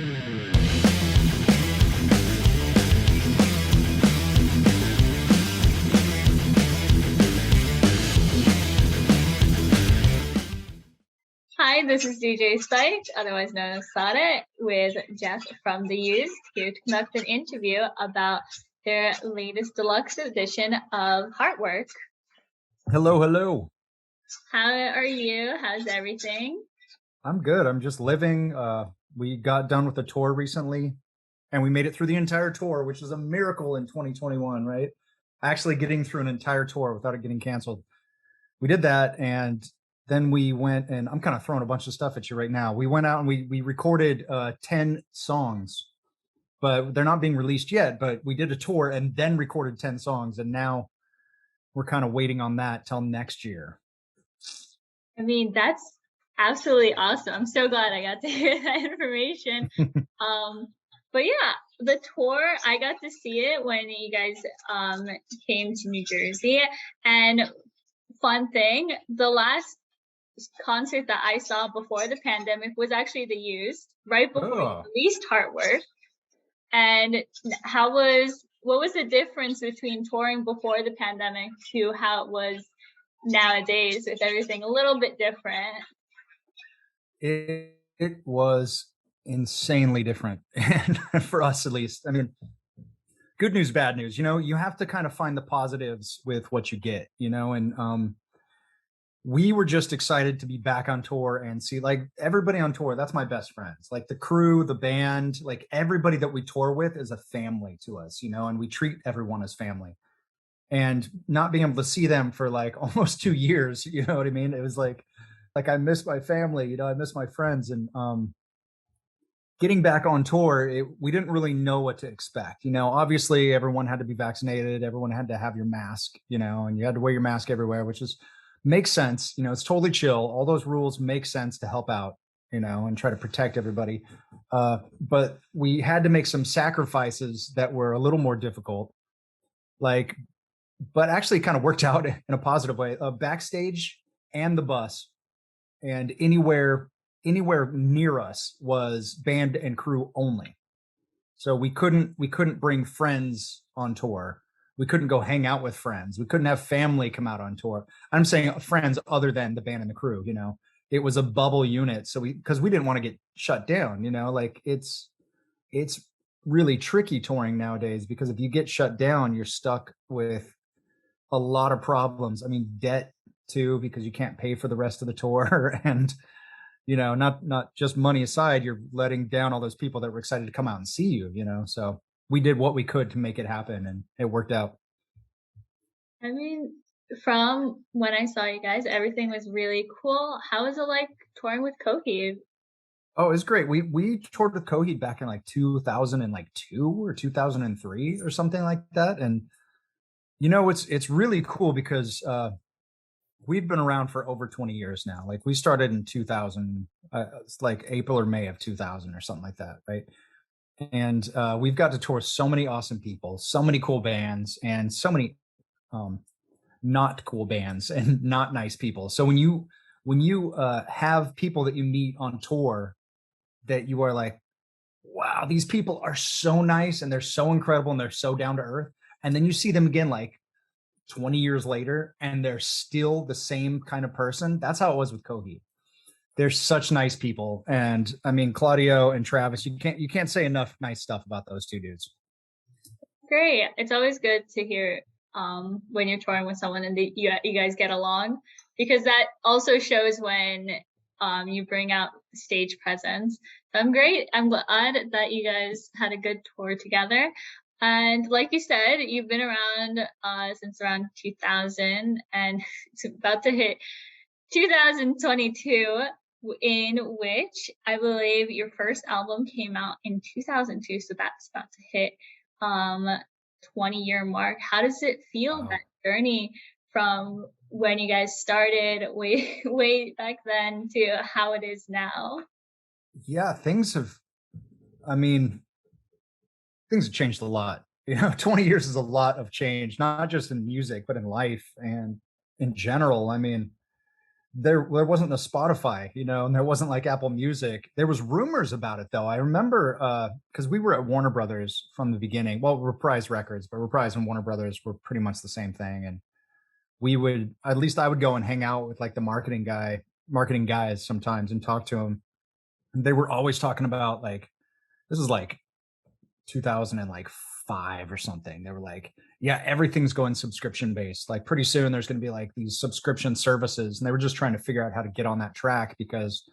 Hi, this is DJ Spike, otherwise known as Sada, with Jeph from The Used, here to conduct an interview about their latest deluxe edition of Heartwork. Hello, hello. How are you? How's everything? I'm good. I'm just living. We got done with the tour recently, and we made it through the entire tour, which is a miracle in 2021, right? Actually getting through an entire tour without it getting canceled. We did that, and then we went, and I'm kind of throwing a bunch of stuff at you right now. We went out and we recorded 10 songs, but they're not being released yet. But we did a tour and then recorded 10 songs, and now we're kind of waiting on that till next year. I mean, that's absolutely awesome. I'm so glad I got to hear that information. But yeah, the tour, I got to see it when you guys came to New Jersey. And fun thing, the last concert that I saw before the pandemic was actually The Used, right before you released Heartwork. And what was the difference between touring before the pandemic to how it was nowadays, with everything a little bit different? It was insanely different, and for us at least. I mean, good news, bad news. You have to kind of find the positives with what you get, and we were just excited to be back on tour and see, like, everybody on tour. That's my best friends, like the crew, the band, like everybody that we tour with is a family to us, and we treat everyone as family. And not being able to see them for like almost 2 years, you know what I mean? It was like I miss my family, I miss my friends. And getting back on tour, we didn't really know what to expect. Obviously everyone had to be vaccinated, everyone had to have your mask, and you had to wear your mask everywhere, which makes sense. It's totally chill. All those rules make sense to help out, and try to protect everybody. But we had to make some sacrifices that were a little more difficult, but actually kind of worked out in a positive way. Backstage and the bus and anywhere near us was band and crew only. So we couldn't bring friends on tour. We couldn't go hang out with friends. We couldn't have family come out on tour. I'm saying friends other than the band and the crew. It was a bubble unit. So because we didn't want to get shut down. Like it's really tricky touring nowadays, because if you get shut down, you're stuck with a lot of problems. I mean, debt too, because you can't pay for the rest of the tour. And not just money aside, you're letting down all those people that were excited to come out and see you. So we did what we could to make it happen, and it worked out. I mean, from when I saw you guys, everything was really cool. How was it like touring with Cokie? Oh, it was great. We toured with Coheed back in like 2002 or 2003 or something like that. And it's really cool because we've been around for over 20 years now. Like we started in 2000, it's like April or May of 2000 or something like that, right? And we've got to tour so many awesome people, so many cool bands, and so many not cool bands and not nice people. So when you have people that you meet on tour that you are like, wow, these people are so nice and they're so incredible and they're so down to earth, and then you see them again like 20 years later and they're still the same kind of person. That's how it was with Cokie. They're such nice people. And I mean, Claudio and Travis, you can't say enough nice stuff about those two dudes. Great. It's always good to hear when you're touring with someone and you guys get along, because that also shows when you bring out stage presence. So I'm glad that you guys had a good tour together. And like you said, you've been around since around 2000, and it's about to hit 2022, in which I believe your first album came out in 2002. So that's about to hit 20-year mark. How does it feel, that journey from when you guys started way back then to how it is now? Yeah, things have changed a lot. 20 years is a lot of change, not just in music, but in life and in general. I mean, there wasn't a Spotify, you know, and there wasn't like Apple Music. There was rumors about it though. I remember because we were at Warner Brothers from the beginning. Well, Reprise Records, but Reprise and Warner Brothers were pretty much the same thing. And we would, at least I would go and hang out with like the marketing guys sometimes and talk to them. They were always talking about like, this is like 2005 or something. They were like, yeah, everything's going subscription based. Like pretty soon there's going to be like these subscription services. And they were just trying to figure out how to get on that track because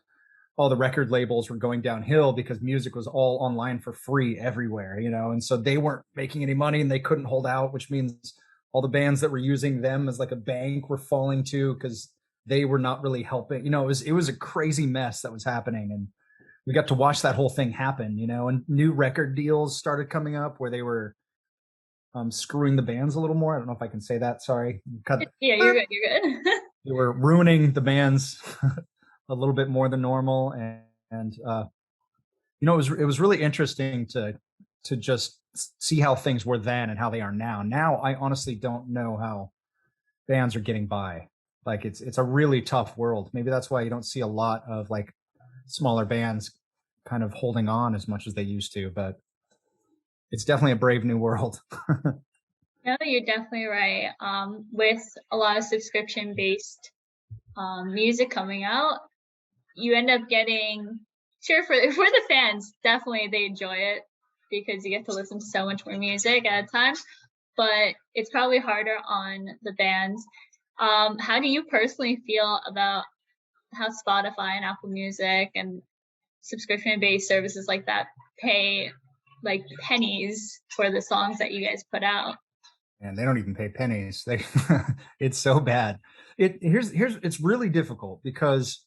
all the record labels were going downhill because music was all online for free everywhere, you know? And so they weren't making any money and they couldn't hold out, which means all the bands that were using them as like a bank were falling too because they were not really helping. You know, it was a crazy mess that was happening. And we got to watch that whole thing happen, you know, and new record deals started coming up where they were screwing the bands a little more. I don't know if I can say that. Sorry. Cut. Yeah, you're good. You're good. They were ruining the bands a little bit more than normal. And you know, it was really interesting to just see how things were then and how they are now. Now, I honestly don't know how bands are getting by. Like it's a really tough world. Maybe that's why you don't see a lot of like smaller bands kind of holding on as much as they used to, but it's definitely a brave new world. No, you're definitely right. With a lot of subscription based music coming out, you end up getting, sure, for the fans, definitely they enjoy it because you get to listen to so much more music at a time, but it's probably harder on the bands. How do you personally feel about how Spotify and Apple Music and subscription based services like that pay like pennies for the songs that you guys put out? And they don't even pay pennies. They it's so bad. Here's it's really difficult because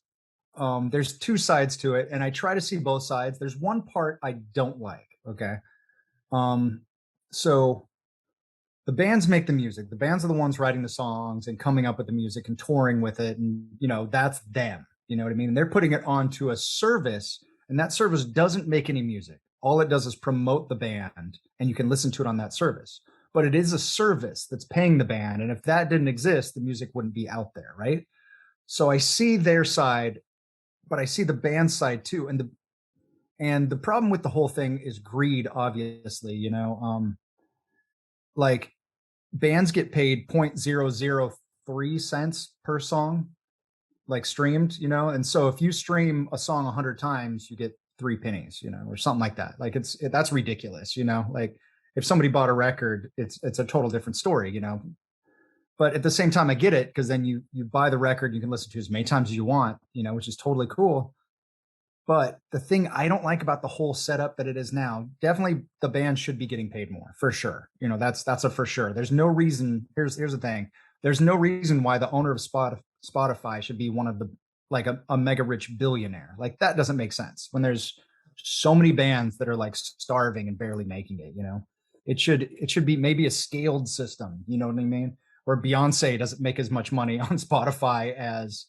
there's two sides to it, and I try to see both sides. There's one part I don't like. Okay, so the bands make the music. The bands are the ones writing the songs and coming up with the music and touring with it, and you know that's them. You know what I mean? And they're putting it onto a service, and that service doesn't make any music. All it does is promote the band, and you can listen to it on that service. But it is a service that's paying the band, and if that didn't exist, the music wouldn't be out there, right? So I see their side, but I see the band side too, and the problem with the whole thing is greed, obviously. You know, like bands get paid 0.003 cents per song like streamed, you know, and so if you stream a song 100 times you get 3 pennies, you know, or something like that. Like that's ridiculous, you know. Like if somebody bought a record, it's a total different story, you know. But at the same time I get it because then you buy the record, you can listen to as many times as you want, you know, which is totally cool. But the thing I don't like about the whole setup that it is now, definitely the band should be getting paid more for sure. You know, that's a for sure. There's no reason. Here's the thing. There's no reason why the owner of Spotify should be one of the like a mega rich billionaire. Like that doesn't make sense when there's so many bands that are like starving and barely making it. You know, it should be maybe a scaled system. You know what I mean? Where Beyonce doesn't make as much money on Spotify as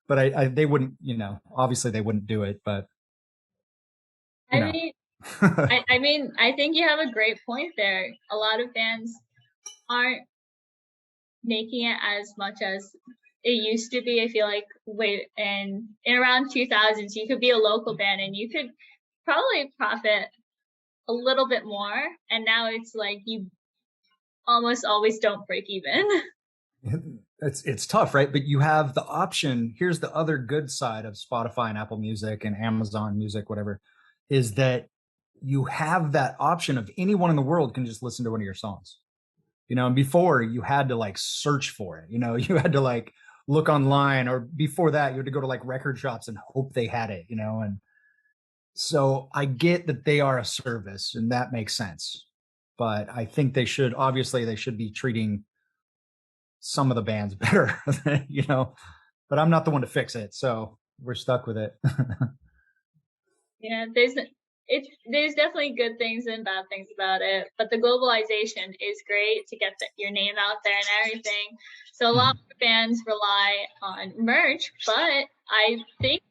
but they wouldn't, you know, obviously they wouldn't do it, but you I know. mean, I mean, I think you have a great point there. A lot of bands aren't making it as much as it used to be. I feel like in around 2000s, you could be a local band and you could probably profit a little bit more. And now it's like you almost always don't break even. It's tough, right? But you have the option. Here's the other good side of Spotify and Apple Music and Amazon Music, whatever, is that you have that option of anyone in the world can just listen to one of your songs. You know, and before you had to like search for it, you know, you had to like look online, or before that, you had to go to like record shops and hope they had it, you know. And so I get that they are a service and that makes sense. But I think they should be treating some of the bands better, you know, but I'm not the one to fix it. So we're stuck with it. Yeah, there's definitely good things and bad things about it, but the globalization is great to get your name out there and everything. So a lot of bands rely on merch, but I think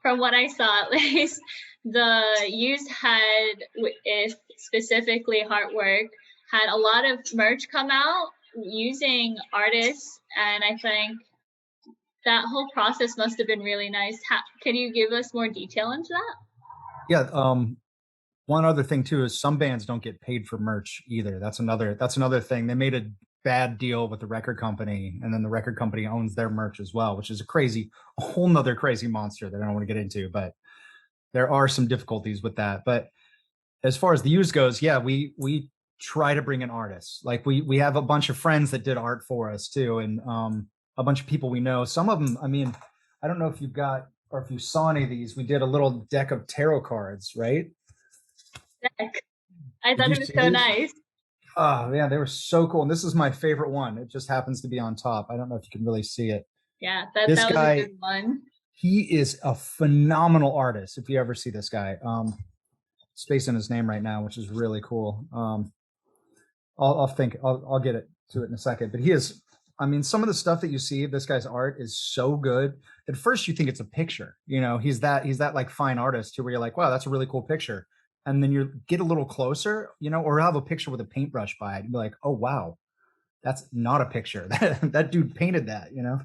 from what I saw at least, the used had, if specifically Heartwork, had a lot of merch come out using artists, and I think that whole process must have been really nice. Can you give us more detail into that? Yeah. One other thing too is some bands don't get paid for merch either. That's another thing. They made a bad deal with the record company, and then the record company owns their merch as well, which is a whole nother crazy monster that I don't want to get into. But there are some difficulties with that. But as far as the use goes, yeah, we try to bring in artists. Like we have a bunch of friends that did art for us too, and a bunch of people we know. Some of them, I mean, I don't know if you've got or if you saw any of these. We did a little deck of tarot cards, right? Deck. I thought it was so these? Nice. Oh yeah, they were so cool. And this is my favorite one. It just happens to be on top. I don't know if you can really see it. Yeah, that This was guy, a good one. he is a phenomenal artist. If you ever see this guy, spacing his name right now, which is really cool. I'll get to it in a second. But he is, I mean, some of the stuff that you see of this guy's art is so good. At first, you think it's a picture. You know, he's that like fine artist where you're like, wow, that's a really cool picture. And then you get a little closer, you know, or have a picture with a paintbrush by it. And be like, oh wow, that's not a picture. That dude painted that, you know.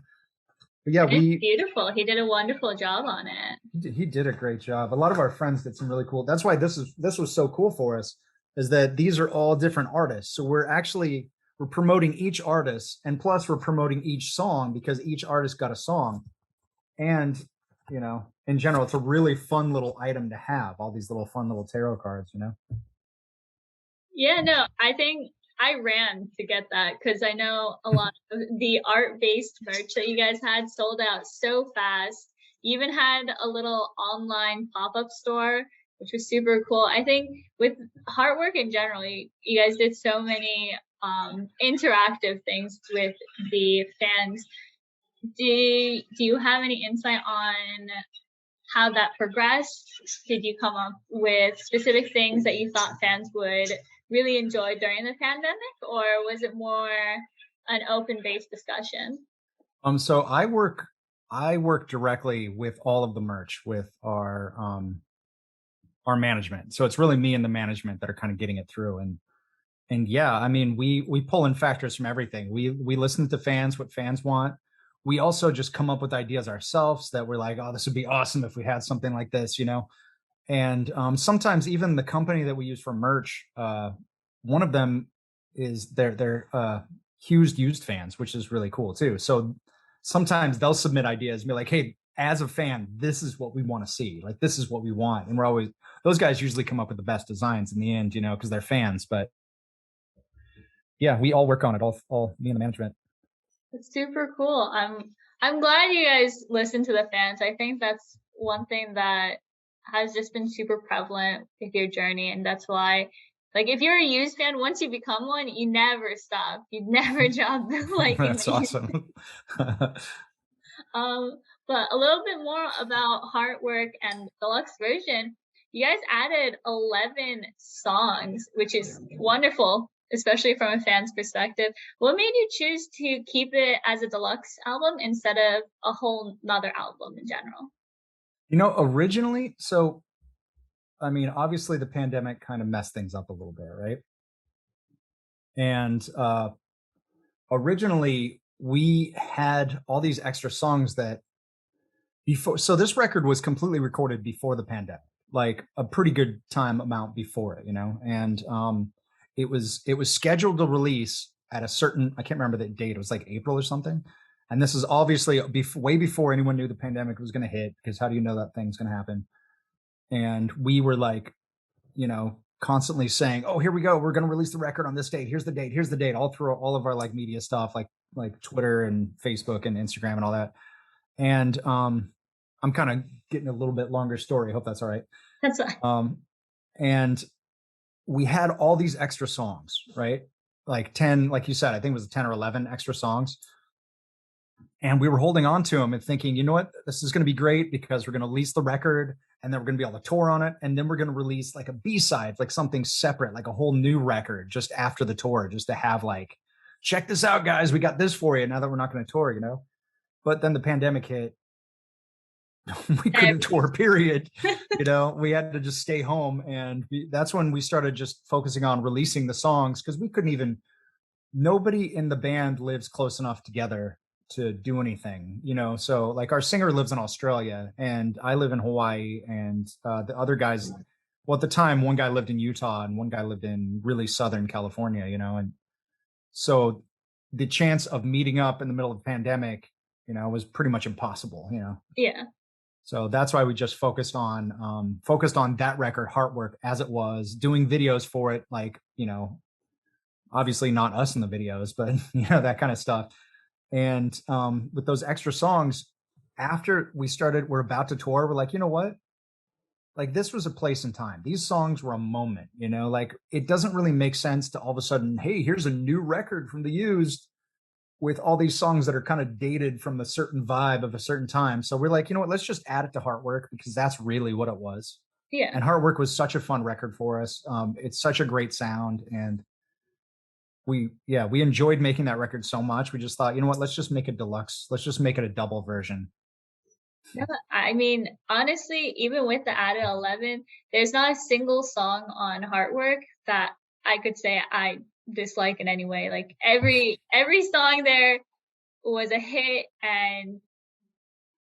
But yeah, it's beautiful. He did a wonderful job on it. He did a great job. A lot of our friends did some really cool. That's why this was so cool for us, is that these are all different artists. So we're promoting each artist, and plus we're promoting each song because each artist got a song. And you know, in general, it's a really fun little item to have, all these little fun little tarot cards, you know. Yeah, no, I think I ran to get that because I know a lot of the art-based merch that you guys had sold out so fast. You even had a little online pop-up store, which was super cool. I think with Heartwork in general, you guys did so many interactive things with the fans. Do you have any insight on how that progressed? Did you come up with specific things that you thought fans would really enjoy during the pandemic, or was it more an open-based discussion? So I work directly with all of the merch with our management. So it's really me and the management that are kind of getting it through. And yeah, I mean, we pull in factors from everything. We listen to fans, what fans want. We also just come up with ideas ourselves that we're like, oh, this would be awesome if we had something like this, you know. And sometimes even the company that we use for merch, one of them is they're huge used fans, which is really cool too. So sometimes they'll submit ideas and be like, hey, as a fan, this is what we want to see. Like, this is what we want. And those guys usually come up with the best designs in the end, you know, because they're fans. But yeah, we all work on it, all me and the management. It's super cool. I'm glad you guys listen to the fans. I think that's one thing that has just been super prevalent with your journey, and that's why, like, if you're a used fan, once you become one, you never stop. You never drop like. That's awesome. But a little bit more about Heartwork and deluxe version. You guys added 11 songs, which is wonderful, especially from a fan's perspective. What made you choose to keep it as a deluxe album instead of a whole nother album in general? You know, originally, so I mean, obviously the pandemic kind of messed things up a little bit, right? And originally we had all these extra songs that so this record was completely recorded before the pandemic, like a pretty good time amount before it, you know. And it was scheduled to release at a certain, I can't remember the date, it was like April or something. And this is obviously way before anyone knew the pandemic was going to hit, because how do you know that thing's going to happen? And we were like, you know, constantly saying, oh, here we go, we're going to release the record on this date, here's the date, all through all of our like media stuff, like Twitter and Facebook and Instagram and all that. And I'm kind of getting a little bit longer story, hope that's all right. That's fine. And we had all these extra songs, right? Like 10, like you said, I think it was 10 or 11 extra songs. And we were holding on to them and thinking, you know what, this is going to be great because we're going to release the record and then we're going to be on the tour on it. And then we're going to release like a B-side, like something separate, like a whole new record just after the tour, just to have like, check this out, guys, we got this for you now that we're not going to tour, you know? But then the pandemic hit. We couldn't tour, period. You know, we had to just stay home. And that's when we started just focusing on releasing the songs, because we couldn't even, nobody in the band lives close enough together to do anything, you know. So like our singer lives in Australia and I live in Hawaii, and the other guys, well, at the time, one guy lived in Utah and one guy lived in really Southern California, you know. And so the chance of meeting up in the middle of the pandemic, you know, was pretty much impossible, you know. Yeah. So that's why we just focused on that record, Heartwork, as it was, doing videos for it, like, you know, obviously not us in the videos, but you know, that kind of stuff. And with those extra songs, after we're about to tour, we're like, you know what? Like, this was a place and time. These songs were a moment, you know, like it doesn't really make sense to all of a sudden, hey, here's a new record from the Used with all these songs that are kind of dated from a certain vibe of a certain time. So we're like, you know what, let's just add it to Heartwork, because that's really what it was. Yeah. And Heartwork was such a fun record for us. It's such a great sound. And we enjoyed making that record so much. We just thought, you know what, let's just make it deluxe. Let's just make it a double version. No, I mean, honestly, even with the added 11, there's not a single song on Heartwork that I could say I dislike in any way. Like every song there was a hit, and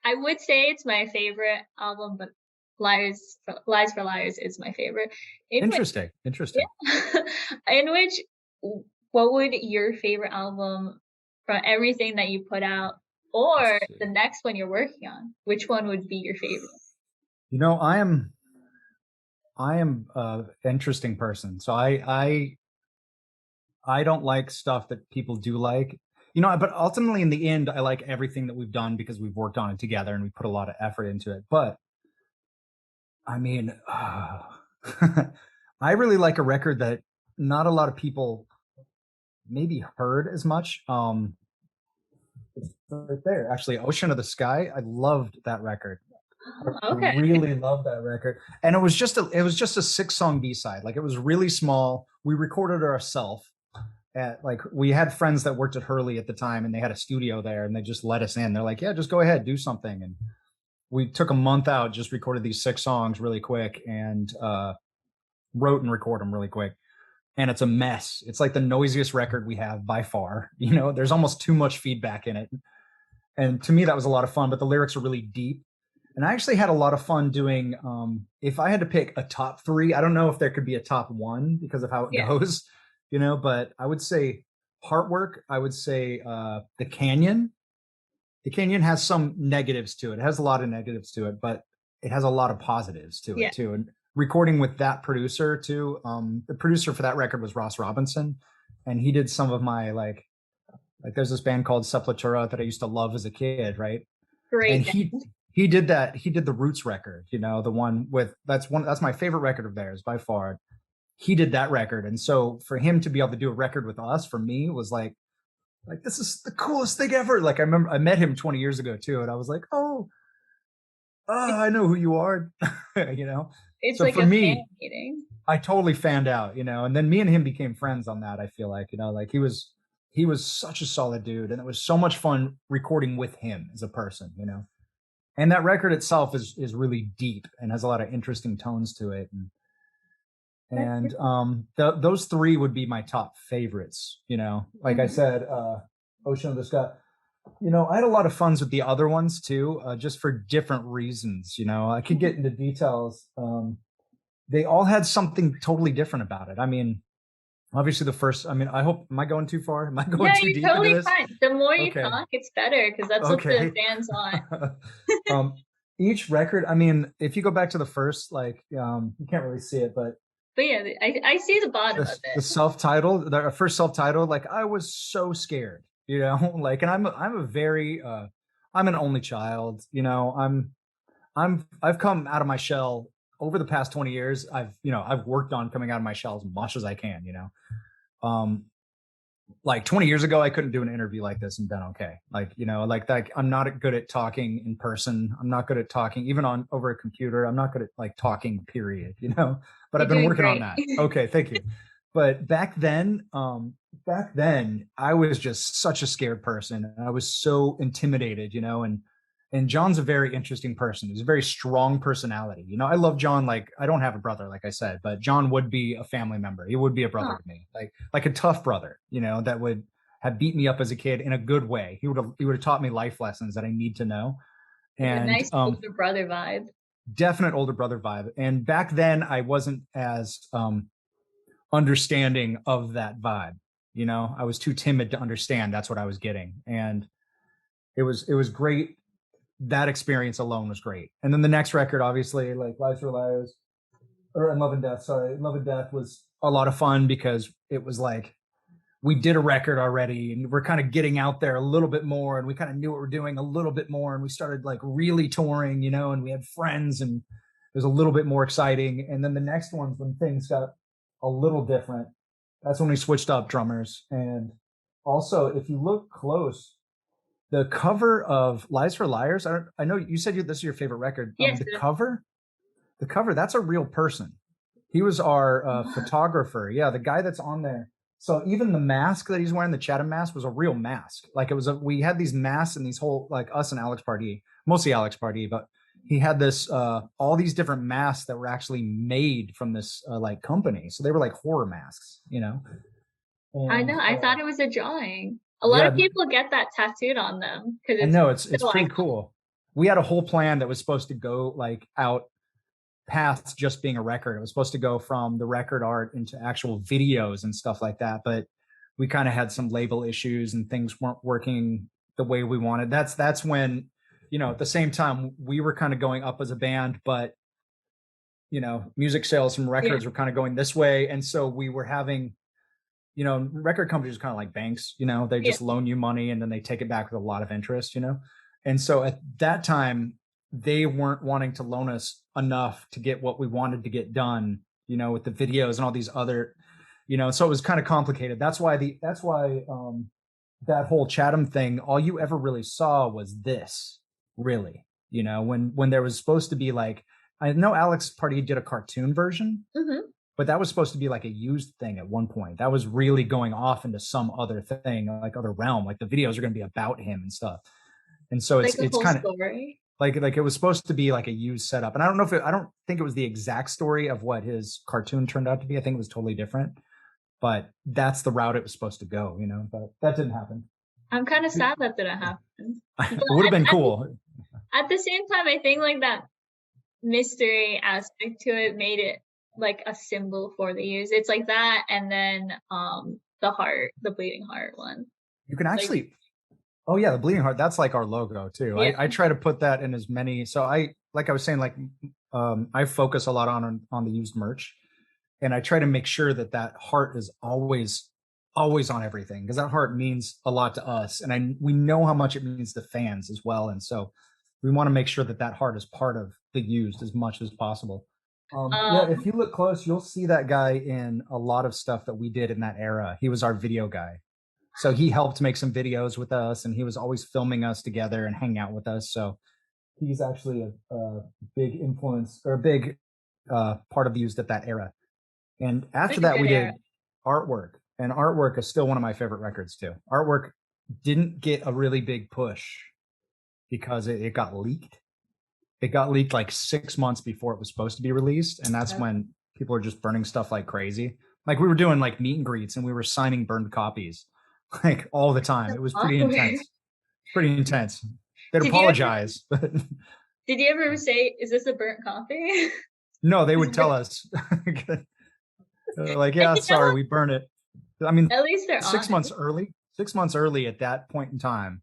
I would say it's my favorite album, but Lies for Liars is my favorite. Interesting. In which, what would your favorite album from everything that you put out, or the next one you're working on, which one would be your favorite? You know, I am an interesting person. So I don't like stuff that people do like, you know, but ultimately in the end, I like everything that we've done because we've worked on it together and we put a lot of effort into it. But I mean, I really like a record that not a lot of people maybe heard as much. It's right there, actually, Ocean of the Sky. I loved that record. Okay. I really love that record. And it was just a 6-song B-side. Like, it was really small. We recorded it ourselves. Like, we had friends that worked at Hurley at the time, and they had a studio there, and they just let us in. They're like, yeah, just go ahead, do something. And we took a month out, just recorded these 6 songs really quick, and wrote and recorded them really quick. And it's a mess. It's like the noisiest record we have by far. You know, there's almost too much feedback in it. And to me, that was a lot of fun, but the lyrics are really deep. And I actually had a lot of fun doing, if I had to pick a top 3, I don't know if there could be a top 1 because of how it goes, you know, but I would say Heartwork. I would say The Canyon. The Canyon has some negatives to it. It has a lot of negatives to it, but it has a lot of positives to it too. And recording with that producer too, the producer for that record was Ross Robinson, and he did some of my like there's this band called Sepultura that I used to love as a kid, right? Great. And he did that. He did the Roots record, you know, the one with that's my favorite record of theirs by far. He did that record, and so for him to be able to do a record with us, for me, was like this is the coolest thing ever. Like, I remember I met him 20 years ago too, and I was like, oh, I know who you are, you know. It's so like for a me, fan meeting. I totally fanned out, you know, and then me and him became friends on that. I feel like, you know, like he was such a solid dude, and it was so much fun recording with him as a person, you know. And that record itself is really deep and has a lot of interesting tones to it. And those 3 would be my top favorites, you know. Like I said, Ocean of the Sky. You know, I had a lot of funs with the other ones too, just for different reasons. You know, I could get into details. They all had something totally different about it. I mean, obviously the first, I mean, am I going too far? Am I going too deep totally into this? Fine. The more you talk, it's better, because that's what the fans want. Each record, I mean, if you go back to the first, like, you can't really see it, but yeah, I see the bottom of it. The self-titled, the first self-titled, like, I was so scared, you know, like, and I'm a very, I'm an only child, you know, I've come out of my shell over the past 20 years. I've worked on coming out of my shell as much as I can, you know. Like 20 years ago, I couldn't do an interview like this and been okay. Like, you know, like that, I'm not good at talking in person. I'm not good at talking even over a computer. I'm not good at like talking, period, you know, but I've been working on that. Okay. Thank you. But back then I was just such a scared person, and I was so intimidated, you know, and John's a very interesting person. He's a very strong personality. You know, I love John. Like, I don't have a brother, like I said, but John would be a family member. He would be a brother to me, like a tough brother, you know, that would have beat me up as a kid in a good way. He would have taught me life lessons that I need to know. Like a And nice older brother vibe. definite older brother vibe. And back then I wasn't as understanding of that vibe. You know, I was too timid to understand that's what I was getting. And it was great. That experience alone was great. And then the next record, obviously, like Lies for Liars, or Love and Death. Sorry, Love and Death was a lot of fun because it was like we did a record already and we're kind of getting out there a little bit more, and we kind of knew what we're doing a little bit more, and we started like really touring, you know, and we had friends, and it was a little bit more exciting. And then the next ones, when things got a little different, that's when we switched up drummers. And also, if you look close, the cover of Lies for Liars, I know you said this is your favorite record. Yes. The cover, that's a real person. He was our photographer. Yeah, the guy that's on there. So even the mask that he's wearing, the Chatham mask, was a real mask. Like we had these masks and these whole, like us and Alex Pardee, mostly Alex Pardee, but he had this, all these different masks that were actually made from this like company. So they were like horror masks, you know? And, I know. I thought it was a drawing. A lot of people get that tattooed on them because I know it's pretty cool. We had a whole plan that was supposed to go like out past just being a record. It was supposed to go from the record art into actual videos and stuff like that. But we kind of had some label issues and things weren't working the way we wanted. That's when, you know, at the same time we were kind of going up as a band, but you know, music sales from records were kind of going this way. And so we were having, you know, record companies are kind of like banks, you know, they just loan you money and then they take it back with a lot of interest, you know? And so at that time, they weren't wanting to loan us enough to get what we wanted to get done, you know, with the videos and all these other, you know, so it was kind of complicated. That's why that whole Chatham thing, all you ever really saw was this, really, you know, when there was supposed to be like, I know Alex Pardee did a cartoon version. Mm-hmm. But that was supposed to be like a used thing at one point. That was really going off into some other thing, like other realm. Like the videos are going to be about him and stuff. And so it's kind of like it was supposed to be like a used setup. And I don't think it was the exact story of what his cartoon turned out to be. I think it was totally different. But that's the route it was supposed to go, you know. But that didn't happen. I'm kind of sad that didn't happen. It would have been cool. At the same time, I think like that mystery aspect to it made it like a symbol for the use. It's like that, and then the bleeding heart one. You can actually like, oh yeah, the bleeding heart, that's like our logo too. Yeah. I try to put that in as many, so I was saying, like I focus a lot on the used merch, and I try to make sure that heart is always on everything, because that heart means a lot to us, and we know how much it means to fans as well, and so we want to make sure that heart is part of the used as much as possible. Yeah, if you look close, you'll see that guy in a lot of stuff that we did in that era. He was our video guy. So he helped make some videos with us, and he was always filming us together and hanging out with us. So he's actually a big influence, or a big part of the used at that era. And after that, we did Artwork. And Artwork is still one of my favorite records too. Artwork didn't get a really big push because it got leaked. It got leaked like 6 months before it was supposed to be released. And that's when people are just burning stuff like crazy. Like we were doing like meet and greets, and we were signing burned copies like all the time. It was pretty intense. They'd apologize. Did you ever say, "Is this a burnt copy?" No, they would tell us. Like, yeah, sorry, we burned it. I mean, at least they're 6 months early. 6 months early at that point in time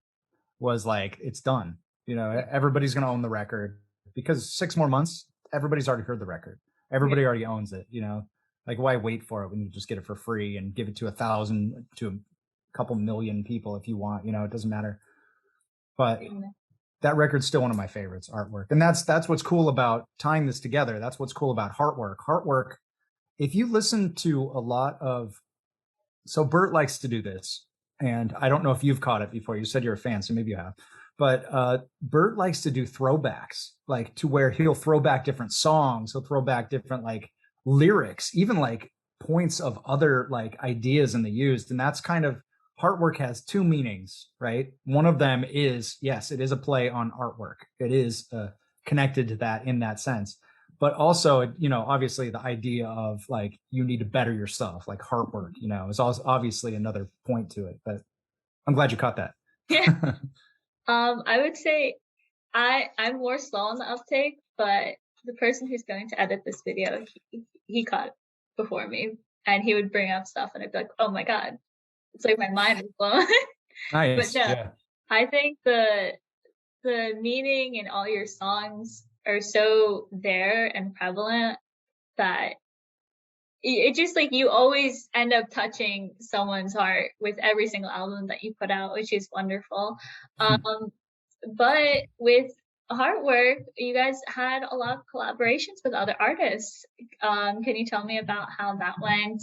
was like, it's done. You know, everybody's going to own the record, because 6 more months, everybody's already heard the record. Everybody already owns it, you know? Like, why wait for it when you just get it for free and give it to 1,000 to a couple million people if you want, you know? It doesn't matter. But that record's still one of my favorites, Artwork. And that's what's cool about tying this together. That's what's cool about Heartwork. Heartwork, if you listen to a lot of, so Bert likes to do this, and I don't know if you've caught it before. You said you're a fan, so maybe you have. But Bert likes to do throwbacks, like to where he'll throw back different songs. He'll throw back different like lyrics, even like points of other like ideas in the used. And that's kind of, Heartwork has two meanings, right? One of them is, yes, it is a play on artwork. It is connected to that in that sense. But also, you know, obviously the idea of like, you need to better yourself, like Heartwork, you know, is also obviously another point to it. But I'm glad you caught that. Yeah. I would say I'm more slow on the uptake, but the person who's going to edit this video, he caught it before me, and he would bring up stuff, and I'd be like, "Oh my god!" It's like my mind was blown. But Nice. no, Yeah. I think the meaning in all your songs are so there and prevalent that it just like you always end up touching someone's heart with every single album that you put out, which is wonderful. Um, but with Heartwork, you guys had a lot of collaborations with other artists. Can you tell me about how that went?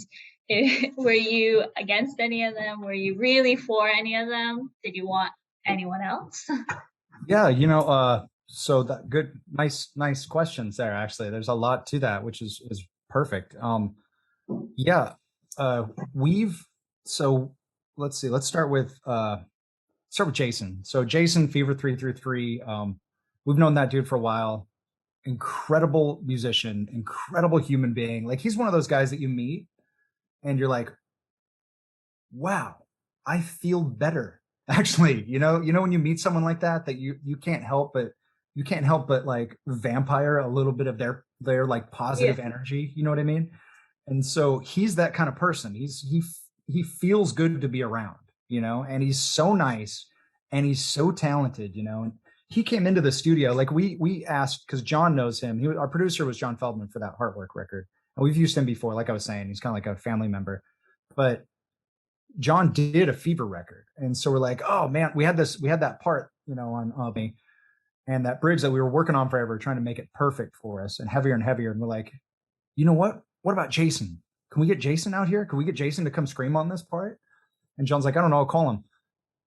Were you against any of them? Were you really for any of them? Did you want anyone else? Yeah, so that good, nice questions there. Actually, there's a lot to that, which is perfect. Yeah, uh, we've so let's see. Let's start with Jason. So Jason, Fever 333. We've known that dude for a while. Incredible musician, incredible human being. Like he's one of those guys that you meet and you're like, wow, I feel better. Actually, when you meet someone like that, that you can't help but like vampire a little bit of their like Yeah, positive energy. You know what I mean? And so he's that kind of person. He feels good to be around, and he's so nice and he's so talented, and he came into the studio like we asked because John knows him. Our producer was John Feldman for that Heartwork record. And we've used him before, like I was saying, he's kind of like a family member. But John did a Fever record. And so we're like, oh man, we had that part, on me and that bridge that we were working on forever, trying to make it perfect for us and heavier and heavier. And we're like, you know what? What about Jason? Can we get Jason out here? Can we get Jason to come scream on this part? And John's like, I don't know, I'll call him.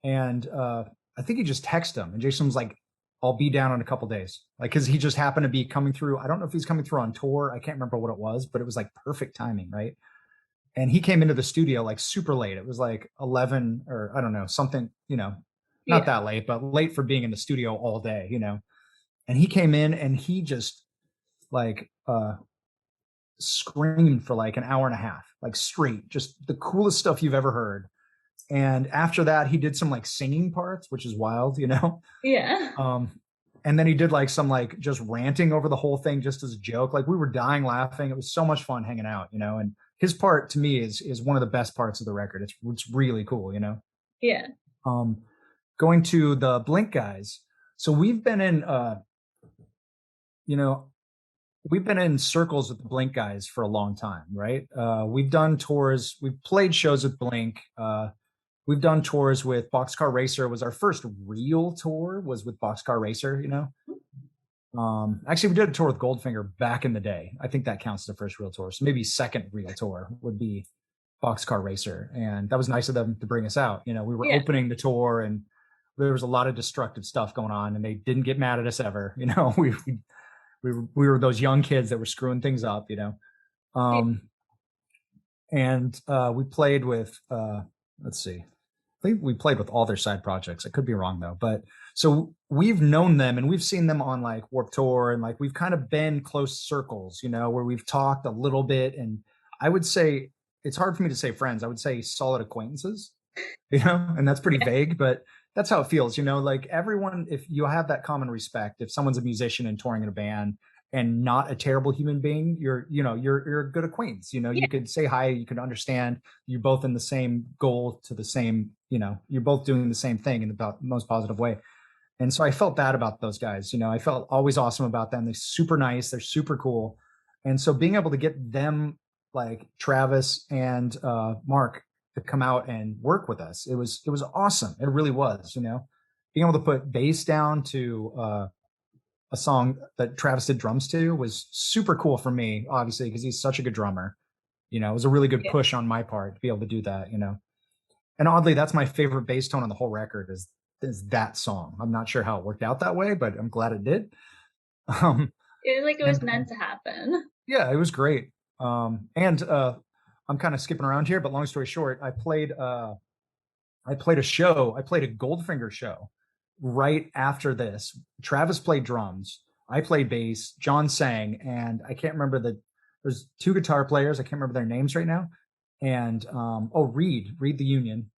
And I think he just texted him. And Jason was like, I'll be down in a couple days. Like, cause he just happened to be coming through. I don't know if he's coming through on tour. I can't remember what it was, but it was like perfect timing, right? And he came into the studio like super late. It was like 11 or I don't know, something, not yeah, that late, but late for being in the studio all day, And he came in and he just like screamed for like an hour and a half, like straight, just the coolest stuff you've ever heard. And after that, he did some like singing parts, which is wild, yeah, Um, and then he did like some like just ranting over the whole thing just as a joke. Like we were dying laughing. It was so much fun hanging out, and his part to me is one of the best parts of the record. It's really cool. yeah, Um, going to the Blink guys. So you know, we've been in circles with the Blink guys for a long time, right? We've done tours, we've played shows with Blink. We've done tours with Boxcar Racer. Was our first real tour was with Boxcar Racer. Actually, we did a tour with Goldfinger back in the day. I think that counts as the first real tour. So maybe second real tour would be Boxcar Racer, and that was nice of them to bring us out. We were yeah, opening the tour, and there was a lot of destructive stuff going on, and they didn't get mad at us ever. We were those young kids that were screwing things up. yeah, Um, and we played with let's see, I think we played with all their side projects. I could be wrong though, but so we've known them and we've seen them on like Warped Tour and like we've kind of been close circles, where we've talked a little bit. And I would say it's hard for me to say friends. I would say solid acquaintances, and that's pretty yeah, vague, but that's how it feels, like everyone, if you have that common respect, if someone's a musician and touring in a band and not a terrible human being, you're a good acquaintance. yeah, You could say hi, you could understand, you're both in the same goal to the same, you're both doing the same thing in the most positive way. And so I felt that about those guys. I felt always awesome about them. They're super nice, they're super cool. And so being able to get them, like Travis and Mark, to come out and work with us, it was awesome. It really was. Being able to put bass down to a song that Travis did drums to was super cool for me, obviously, because he's such a good drummer. It was a really good yeah. push on my part to be able to do that. And oddly, that's my favorite bass tone on the whole record is that song. I'm not sure how it worked out that way, but I'm glad it did. Um, It was like it was and meant to happen. yeah, it was great. And I'm kind of skipping around here, but long story short, I played a Goldfinger show right after this. Travis played drums, I played bass, John sang, and I can't remember there's two guitar players, I can't remember their names right now. And Reed the Union.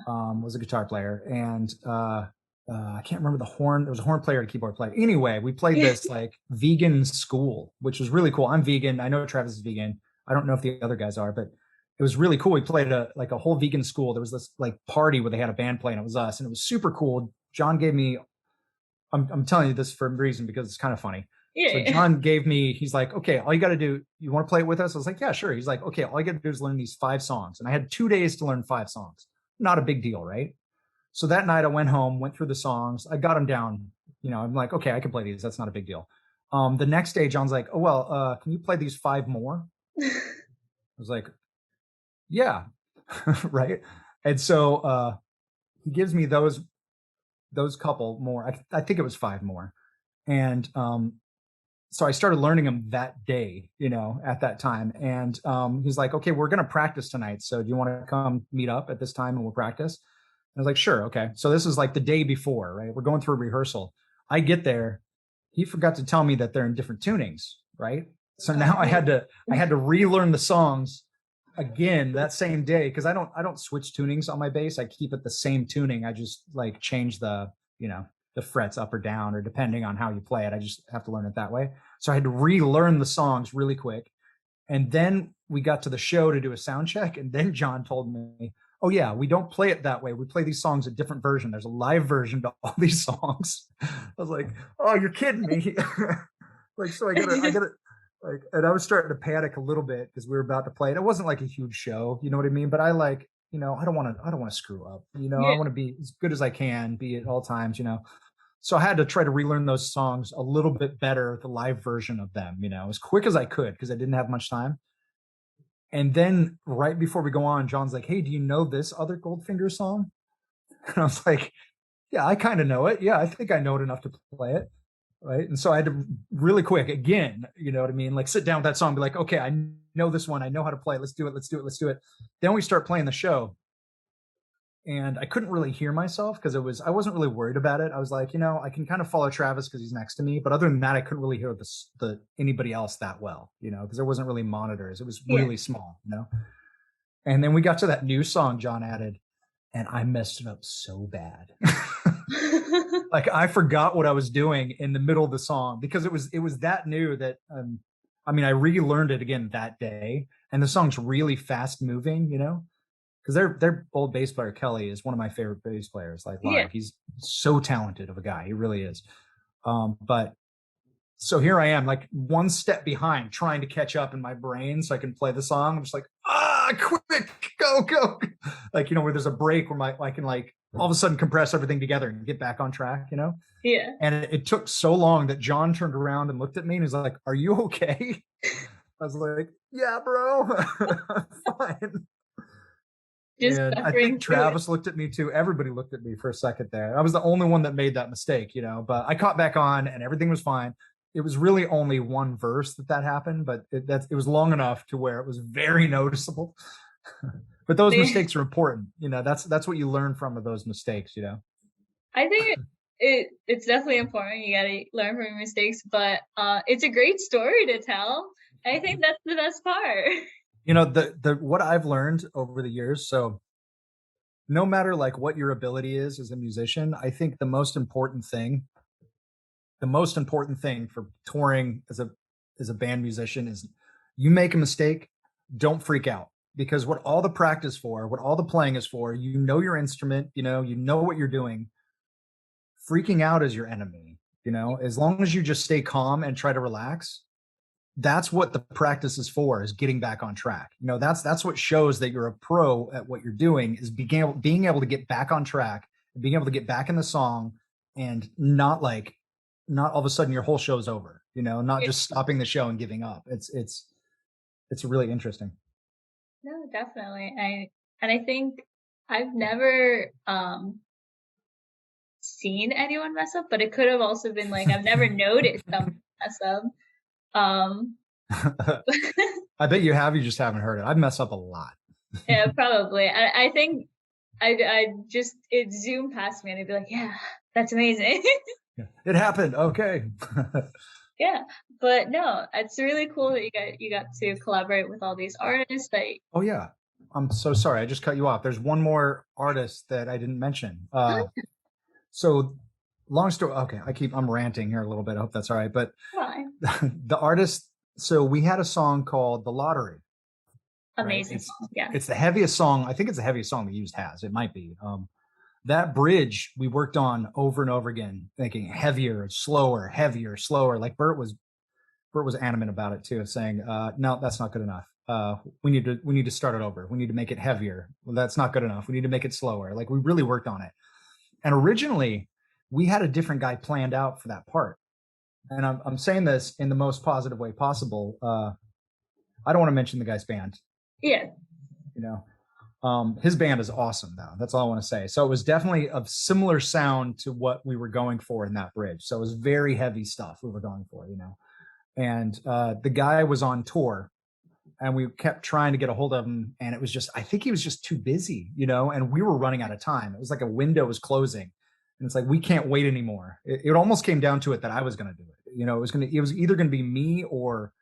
was a guitar player, and I can't remember the horn. There was a horn player and a keyboard player. Anyway, we played this like vegan school, which was really cool. I'm vegan. I know Travis is vegan. I don't know if the other guys are, but it was really cool. We played a whole vegan school. There was this like party where they had a band play, and it was us, and it was super cool. John gave me. I'm telling you this for a reason because it's kind of funny. Yeah. So John gave me. He's like, okay, all you got to do. You want to play it with us? I was like, yeah, sure. He's like, okay, all you got to do is learn these 5 songs, and I had 2 days to learn 5 songs. Not a big deal, right? So that night I went home, went through the songs. I got them down. You know, I'm like, okay, I can play these. That's not a big deal. The next day, John's like, oh, well, can you play these 5 more? I was like, yeah, right. And so he gives me those couple more. I think it was 5 more. And so I started learning them that day, you know, at that time. And he's like, okay, we're going to practice tonight. So do you want to come meet up at this time and we'll practice? I was like, sure. Okay. So this is like the day before, right? We're going through a rehearsal. I get there. He forgot to tell me that they're in different tunings, right? So now I had to relearn the songs again that same day because I don't switch tunings on my bass. I keep it the same tuning. I just like change the, you know, the frets up or down or depending on how you play it. I just have to learn it that way. So I had to relearn the songs really quick. And then we got to the show to do a sound check. And then John told me, oh yeah, we don't play it that way. We play these songs a different version. There's a live version to all these songs. I was like, oh, you're kidding me. Like, so I gotta like, and I was starting to panic a little bit because we were about to play it. It wasn't like a huge show, you know what I mean? But I like, you know, I don't want to screw up, you know, I want to be as good as I can be at all times, you know? So I had to try to relearn those songs a little bit better, the live version of them, you know, as quick as I could because I didn't have much time. And then right before we go on, John's like, hey, do you know this other Goldfinger song? And I was like, yeah, I kind of know it. Yeah, I think I know it enough to play it. Right. And so I had to really quick again, you know what I mean? Like sit down with that song, be like, okay, I know this one. I know how to play it. Let's do it. Let's do it. Let's do it. Then we start playing the show. And I couldn't really hear myself because I wasn't really worried about it. I was like, you know, I can kind of follow Travis because he's next to me. But other than that, I couldn't really hear anybody else that well, you know, because there wasn't really monitors. It was really small, you know. And then we got to that new song John added, and I messed it up so bad. Like I forgot what I was doing in the middle of the song because it was that new that I mean, I relearned it again that day, and the song's really fast moving, you know. Because their old bass player Kelly is one of my favorite bass players. Like live, he's so talented of a guy. He really is. But so here I am, like one step behind, trying to catch up in my brain so I can play the song. I'm just like, quick, go, like, you know, where there's a break where I can like all of a sudden compress everything together and get back on track, you know. Yeah. And it took so long that John turned around and looked at me and he's like, "Are you okay?" I was like, "Yeah, bro, I'm fine." And I think Travis looked at me too. Everybody looked at me for a second there. I was the only one that made that mistake, you know, but I caught back on and everything was fine. It was really only one verse that happened, but it was long enough to where it was very noticeable. But those mistakes are important. You know, that's what you learn from those mistakes, you know. I think it's definitely important. You got to learn from your mistakes, but it's a great story to tell. I think that's the best part. You know, the what I've learned over the years, so no matter like what your ability is as a musician, I think the most important thing for touring as a band musician is you make a mistake, don't freak out. Because what all the practice for, what all the playing is for, you know your instrument, you know what you're doing. Freaking out is your enemy, you know, as long as you just stay calm and try to relax. That's what the practice is for, is getting back on track. You know, that's what shows that you're a pro at what you're doing, is being able to get back on track, being able to get back in the song, and not all of a sudden your whole show's over, you know, not just stopping the show and giving up. It's really interesting. No, definitely. I think I've never seen anyone mess up, but it could have also been like I've never noticed someone mess up. I bet you have. You just haven't heard it. I mess up a lot. Yeah, probably. I think I just it zoomed past me and I'd be like, yeah, that's amazing. It happened. Okay. Yeah, but no, it's really cool that you got to collaborate with all these artists. Oh yeah. I'm so sorry. I just cut you off. There's one more artist that I didn't mention. So long story. Okay, I'm ranting here a little bit. I hope that's all right. But Fine. the artist. So we had a song called "The Lottery." Amazing Right? song. Yeah. It's the heaviest song. I think it's the heaviest song we used. It might be. That bridge we worked on over and over again, thinking heavier, slower, heavier, slower. Like Bert was animate about it too, saying, "No, that's not good enough. We need to start it over. We need to make it heavier. Well, that's not good enough. We need to make it slower." Like we really worked on it. And originally, we had a different guy planned out for that part. And I'm saying this in the most positive way possible. I don't want to mention the guy's band. Yeah. You know, his band is awesome, though. That's all I want to say. So it was definitely of similar sound to what we were going for in that bridge. So it was very heavy stuff we were going for, you know. And the guy was on tour, and we kept trying to get a hold of him, and it was just, I think he was just too busy, you know, and we were running out of time. It was like a window was closing, and it's like, we can't wait anymore. It almost came down to it that I was going to do it. You know, it was either going to be me or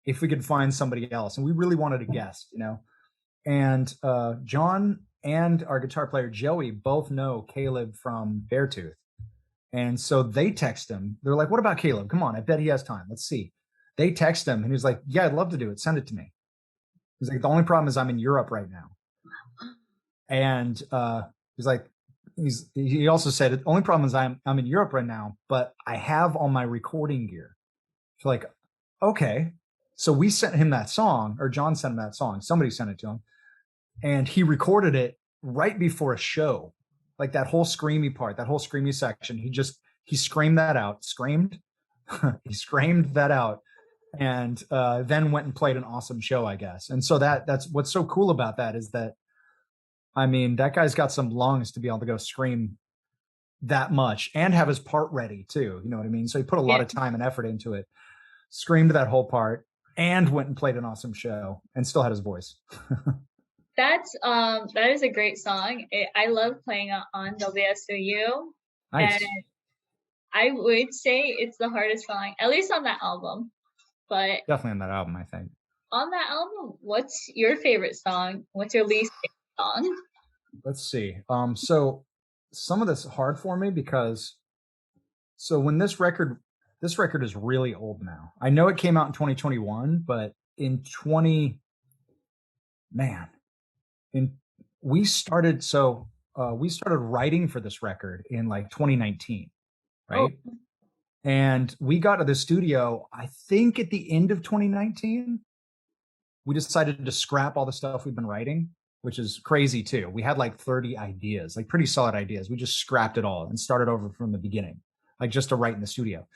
if we could find somebody else. And we really wanted a guest, you know. And John and our guitar player Joey both know Caleb from Beartooth. And so they text him. They're like, "What about Caleb? Come on, I bet he has time. Let's see." They text him, and he's like, "Yeah, I'd love to do it. Send it to me." He's like, "The only problem is I'm in Europe right now." And he's like, he also said, "The only problem is I'm in Europe right now, but I have all my recording gear." So like, okay. So we sent him that song, or John sent him that song. Somebody sent it to him, and he recorded it right before a show. Like that whole screamy part, that whole screamy section. He screamed that out, screamed. He screamed that out, and then went and played an awesome show, I guess. And so that's what's so cool about that is that, I mean, that guy's got some lungs to be able to go scream that much and have his part ready too. You know what I mean? So he put a lot of time and effort into it, screamed that whole part, and went and played an awesome show, and still had his voice. That is a great song. I love playing on WSOU. Nice. And I would say it's the hardest song, at least on that album. But definitely on that album, I think. On that album, what's your favorite song? What's your least favorite song? Let's see. So some of this is hard for me because so when this record is really old now. I know it came out in 2021, but in we started writing for this record in like 2019, right? Oh. And we got to the studio, I think at the end of 2019. We decided to scrap all the stuff we've been writing, which is crazy too. We had like 30 ideas, like pretty solid ideas. We just scrapped it all and started over from the beginning, like just to write in the studio.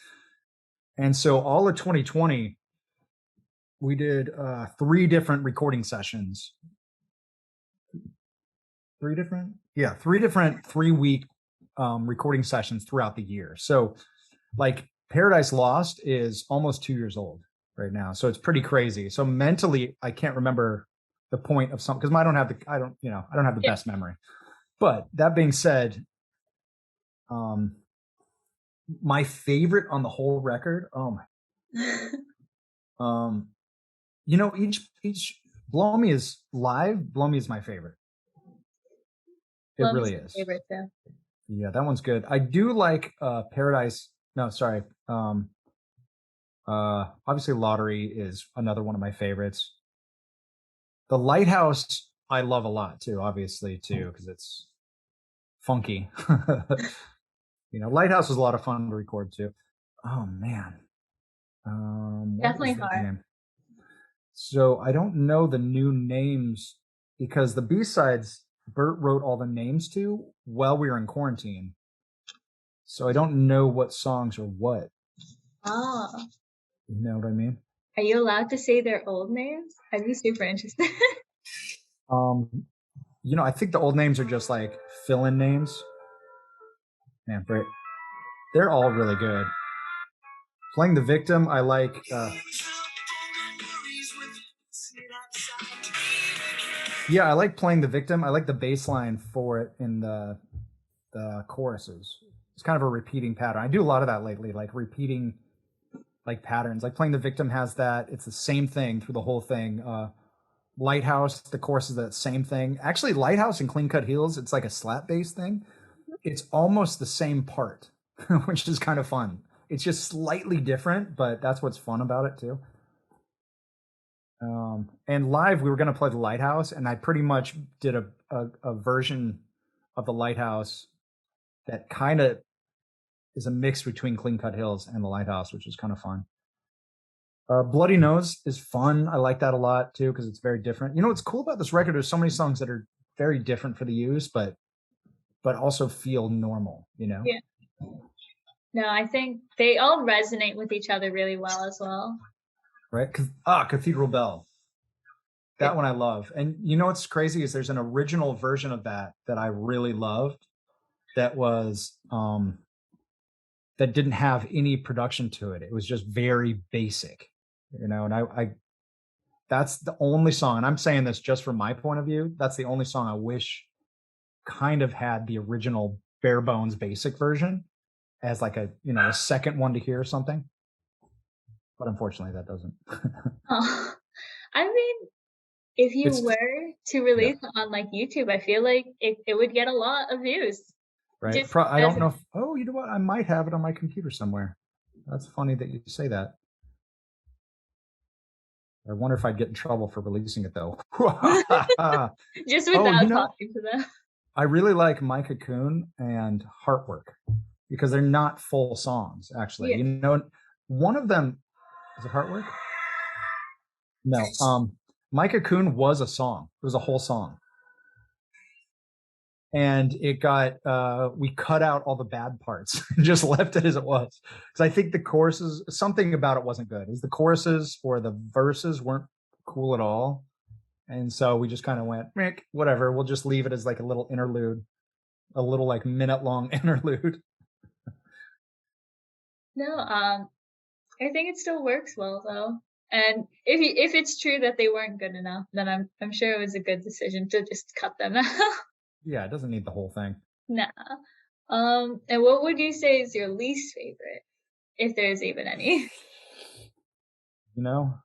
And so all of 2020, we did 3 different recording sessions. 3 different 3-week recording sessions throughout the year. So like Paradise Lost is almost 2 years old right now, so it's pretty crazy. So mentally I can't remember the point of something because I don't have the best memory. But that being said, my favorite on the whole record, each Blow Me is live. Blow Me is my favorite. It really is. Favorite too. Yeah, that one's good. I do like Paradise. No, sorry. Obviously Lottery is another one of my favorites. The Lighthouse I love a lot too, obviously too, because it's funky. Lighthouse was a lot of fun to record too. Oh man. Definitely hard. Name? So I don't know the new names because the B-sides Bert wrote all the names to while we were in quarantine. So I don't know what songs are what. Oh. You know what I mean? Are you allowed to say their old names? I'd be super interested. I think the old names are just like fill-in names. Man, Bert, they're all really good. Playing the Victim, I like. I like Playing the Victim. I like the bass line for it in the choruses. It's kind of a repeating pattern. I do a lot of that lately, like repeating like patterns. Like Playing the Victim has that. It's the same thing through the whole thing. Lighthouse, the chorus is that same thing. Actually, Lighthouse and Clean Cut Heels, it's like a slap bass thing. It's almost the same part, which is kind of fun. It's just slightly different, but that's what's fun about it too. And live, we were going to play the Lighthouse, and I pretty much did a version of the Lighthouse that kind of is a mix between Clean Cut Hills and the Lighthouse, which is kind of fun. Bloody Nose is fun. I like that a lot too because it's very different. You know what's cool about this record? There's so many songs that are very different for the use, but also feel normal. You know? Yeah. No, I think they all resonate with each other really well as well. Right? Cathedral Bell. That one I love. And you know what's crazy is there's an original version of that I really loved that was that didn't have any production to it. It was just very basic, you know, and I that's the only song, and I'm saying this just from my point of view, that's the only song I wish kind of had the original bare bones basic version as like a, you know, a second one to hear or something. But unfortunately that doesn't. I mean, if you were to release it on like YouTube, I feel like it would get a lot of views. Right. I don't know. You know what? I might have it on my computer somewhere. That's funny that you say that. I wonder if I'd get in trouble for releasing it though. Just without talking to them. I really like My Cocoon and Heartwork because they're not full songs, actually. Yeah. You know, one of them is it Heartwork? No. My Cocoon was a song. It was a whole song. And it got we cut out all the bad parts and just left it as it was, because I think the choruses, something about it wasn't good. Is the choruses or the verses weren't cool at all, and so we just kind of went, whatever, we'll just leave it as like a little interlude, a little like minute-long interlude. No, I think it still works well though, and if it's true that they weren't good enough, then I'm sure it was a good decision to just cut them out. Yeah, it doesn't need the whole thing. Nah. And what would you say is your least favorite, if there's even any? You know,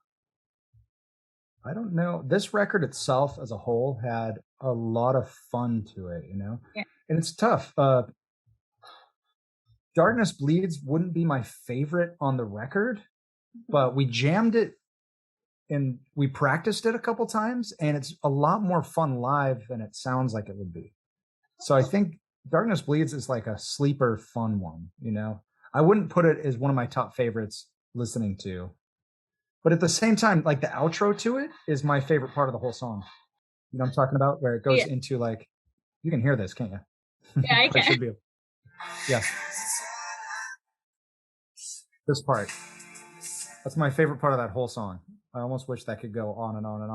I don't know. This record itself as a whole had a lot of fun to it, you know? Yeah. And it's tough. Darkness Bleeds wouldn't be my favorite on the record, but we jammed it and we practiced it a couple times, and it's a lot more fun live than it sounds like it would be. So I think Darkness Bleeds is like a sleeper fun one, you know? I wouldn't put it as one of my top favorites listening to. But at the same time, like the outro to it is my favorite part of the whole song. You know what I'm talking about? Where it goes into like, you can hear this, can't you? Yeah, I can. Should be. Yeah. This part. That's my favorite part of that whole song. I almost wish that could go on and on and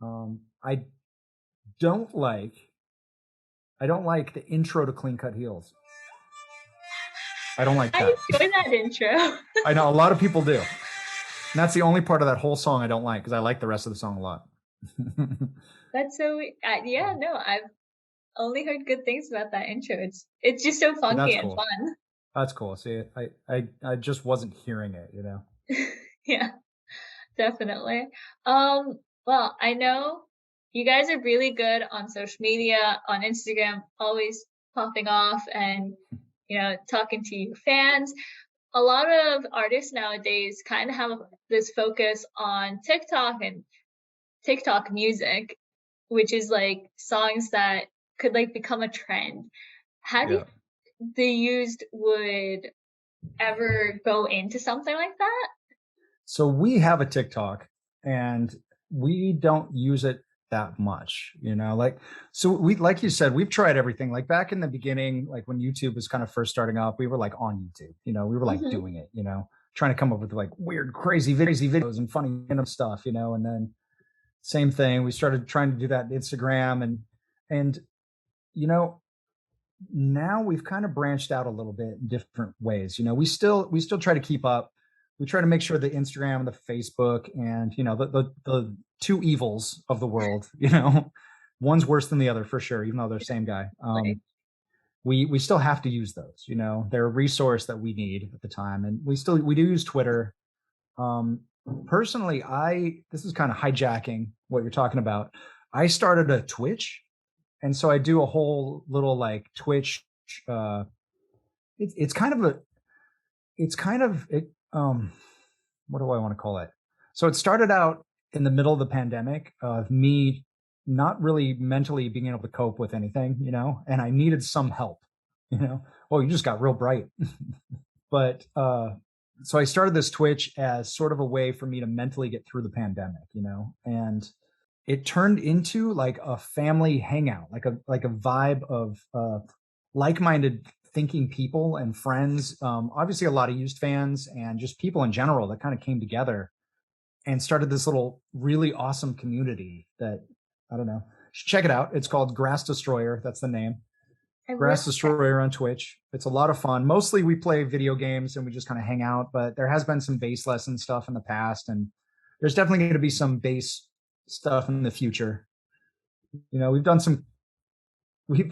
on. I don't like the intro to Clean Cut Heels. I don't like that. I enjoy that intro. I know a lot of people do. And that's the only part of that whole song I don't like, because I like the rest of the song a lot. That's so yeah, no, I've only heard good things about that intro. It's just so funky and fun. That's cool. See, I just wasn't hearing it, you know. Yeah, definitely. Well, I know you guys are really good on social media, on Instagram, always popping off and, you know, talking to your fans. A lot of artists nowadays kind of have this focus on TikTok and TikTok music, which is like songs that could like become a trend. How do you think the used would ever go into something like that? So we have a TikTok and we don't use it that much, you know, like, so we, like you said, we've tried everything. Like back in the beginning, like when YouTube was kind of first starting up, we were like on YouTube, you know, we were like doing it, you know, trying to come up with like weird, crazy videos and funny stuff, you know, and then same thing. We started trying to do that on Instagram and, you know, now we've kind of branched out a little bit in different ways. You know, we still try to keep up. We try to make sure the Instagram and the Facebook and, you know, the two evils of the world, you know, one's worse than the other for sure, even though they're the same guy. We still have to use those, you know, they're a resource that we need at the time. And we do use Twitter. Personally, this is kind of hijacking what you're talking about. I started a Twitch, and so I do a whole little like Twitch. Uh, it's kind of a it's kind of it. What do I want to call it? So it started out in the middle of the pandemic of me not really mentally being able to cope with anything, and I needed some help, Well, you just got real bright. But so I started this Twitch as sort of a way for me to mentally get through the pandemic, and it turned into like a family hangout, like a vibe of like-minded thinking people and friends. Obviously, a lot of used fans and just people in general that kind of came together and started this little really awesome community that I don't know. Check it out. It's called Grass Destroyer. That's the name. Grass Destroyer on Twitch. It's a lot of fun. Mostly we play video games and we just kind of hang out, but there has been some bass lesson stuff in the past, and there's definitely going to be some bass stuff in the future. We've done some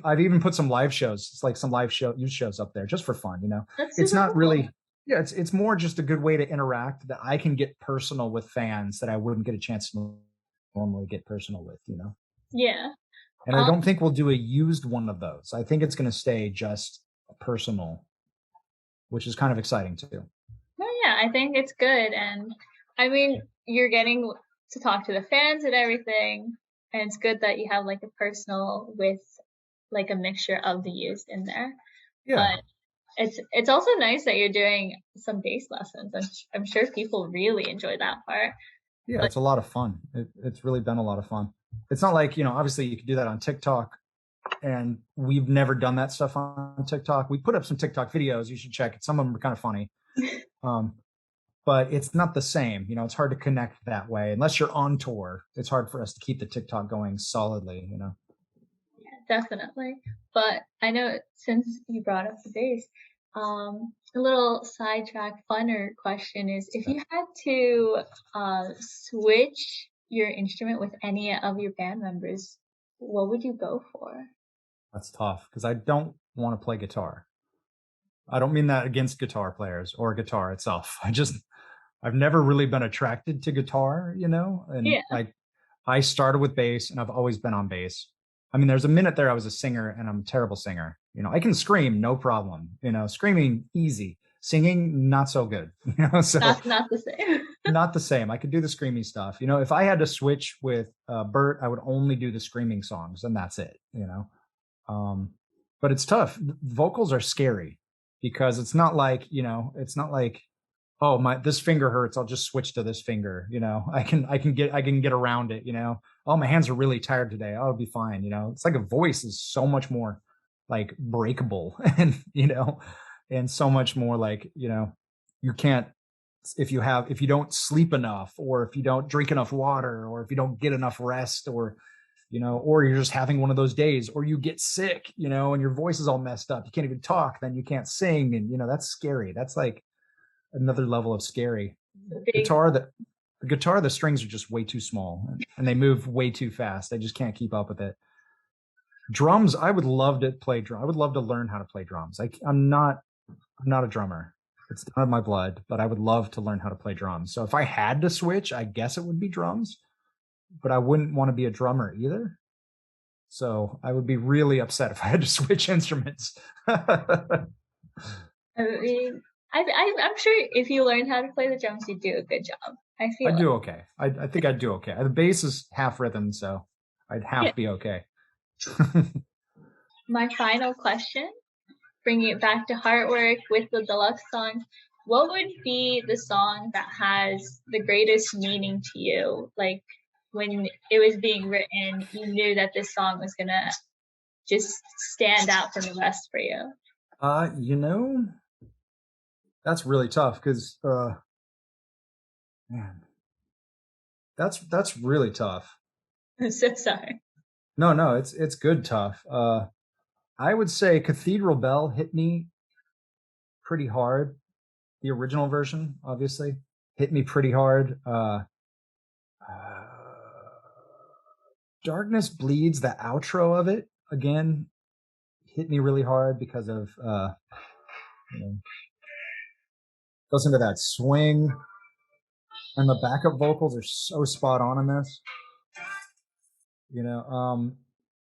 I've even put some live shows. It's like some live shows up there just for fun, It's not really it's more just a good way to interact that I can get personal with fans that I wouldn't get a chance to normally get personal with, Yeah. And I don't think we'll do a used one of those. I think it's going to stay just personal, which is kind of exciting too. Oh, yeah, I think it's good. And I mean, you're getting to talk to the fans and everything. And it's good that you have like a personal with like a mixture of the used in there. Yeah. But it's also nice that you're doing some bass lessons. I'm sure people really enjoy that part. Yeah, it's a lot of fun. It's really been a lot of fun. It's not like, obviously you could do that on TikTok, and we've never done that stuff on TikTok. We put up some TikTok videos. You should check it. Some of them are kind of funny. But it's not the same. It's hard to connect that way. Unless you're on tour, it's hard for us to keep the TikTok going solidly, Yeah, definitely. But I know since you brought up the bass, a little sidetrack funner question is if you had to switch your instrument with any of your band members, what would you go for? That's tough because I don't want to play guitar. I don't mean that against guitar players or guitar itself. I've never really been attracted to guitar, and Yeah. like I started with bass and I've always been on bass. I mean, there's a minute there I was a singer and I'm a terrible singer. I can scream, no problem. Screaming easy, singing not so good. So Not the same. not the same. I could do the screaming stuff. If I had to switch with Bert, I would only do the screaming songs and that's it. But it's tough. Vocals are scary because it's not like oh this finger hurts, I'll just switch to this finger. I can get around it. Oh, my hands are really tired today, I'll be fine. It's like a voice is so much more like breakable and and so much more like you can't, if you don't sleep enough, or if you don't drink enough water, or if you don't get enough rest, or or you're just having one of those days, or you get sick, and your voice is all messed up, you can't even talk, then you can't sing, and that's scary. That's like another level of scary. The strings are just way too small and they move way too fast. I just can't keep up with it. Drums, I would love to play drum. I would love to learn how to play drums. I'm not a drummer. It's not in my blood, but I would love to learn how to play drums. So if I had to switch, I guess it would be drums, but I wouldn't want to be a drummer either. So I would be really upset if I had to switch instruments. I mean, I'm sure if you learned how to play the drums, you'd do a good job. I'd do okay. I think I'd do okay. The bass is half rhythm, so I'd to be okay. My final question, bringing it back to Heartwork with the deluxe songs, what would be the song that has the greatest meaning to you? Like when it was being written, you knew that this song was gonna just stand out from the rest for you. That's really tough because man, that's really tough. I'm so sorry. No, it's good tough. I would say Cathedral Bell hit me pretty hard. The original version, obviously, hit me pretty hard. Darkness Bleeds, the outro of it, again, hit me really hard because of listen to that swing. And the backup vocals are so spot on in this. You know,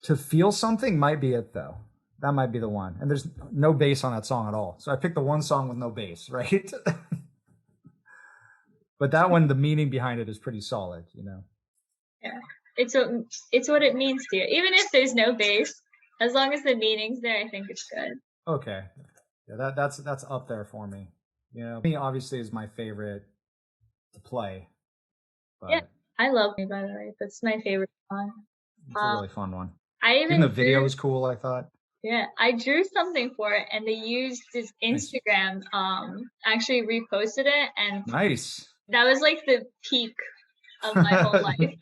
To Feel Something might be it though. That might be the one. And there's no bass on that song at all. So I picked the one song with no bass, right? But that one, the meaning behind it is pretty solid, you know. Yeah. It's what it means to you. Even if there's no bass, as long as the meaning's there, I think it's good. Okay. Yeah, that's up there for me. You know, me obviously is my favorite to play. But yeah, I love Me, by the way. That's my favorite song. It's a really fun one. I even the video was cool, I thought. Yeah, I drew something for it, and they used his Instagram. Actually reposted it, and nice. That was like the peak of my whole life.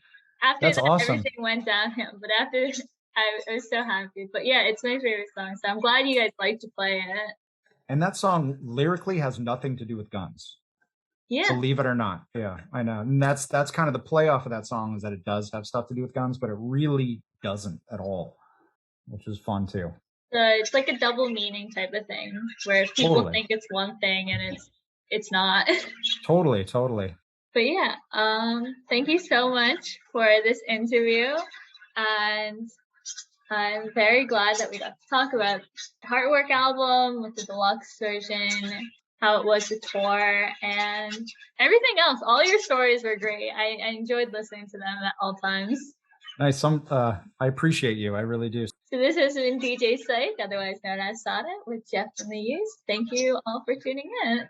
After That's that, awesome. Everything went downhill. But after, I was so happy. But yeah, it's my favorite song. So I'm glad you guys like to play it. And that song lyrically has nothing to do with guns. Yeah. Believe it or not. Yeah, I know. And that's kind of the play off of that song, is that it does have stuff to do with guns, but it really doesn't at all, which is fun too. So it's like a double meaning type of thing, where people think it's one thing and it's not. Totally. But yeah, thank you so much for this interview, and I'm very glad that we got to talk about the Heartwork album with the deluxe version, how it was the tour, and everything else. All your stories were great. I enjoyed listening to them at all times. Nice. I appreciate you. I really do. So this has been DJ Psych, otherwise known as Sonnet, with Jeph and the Youth. Thank you all for tuning in.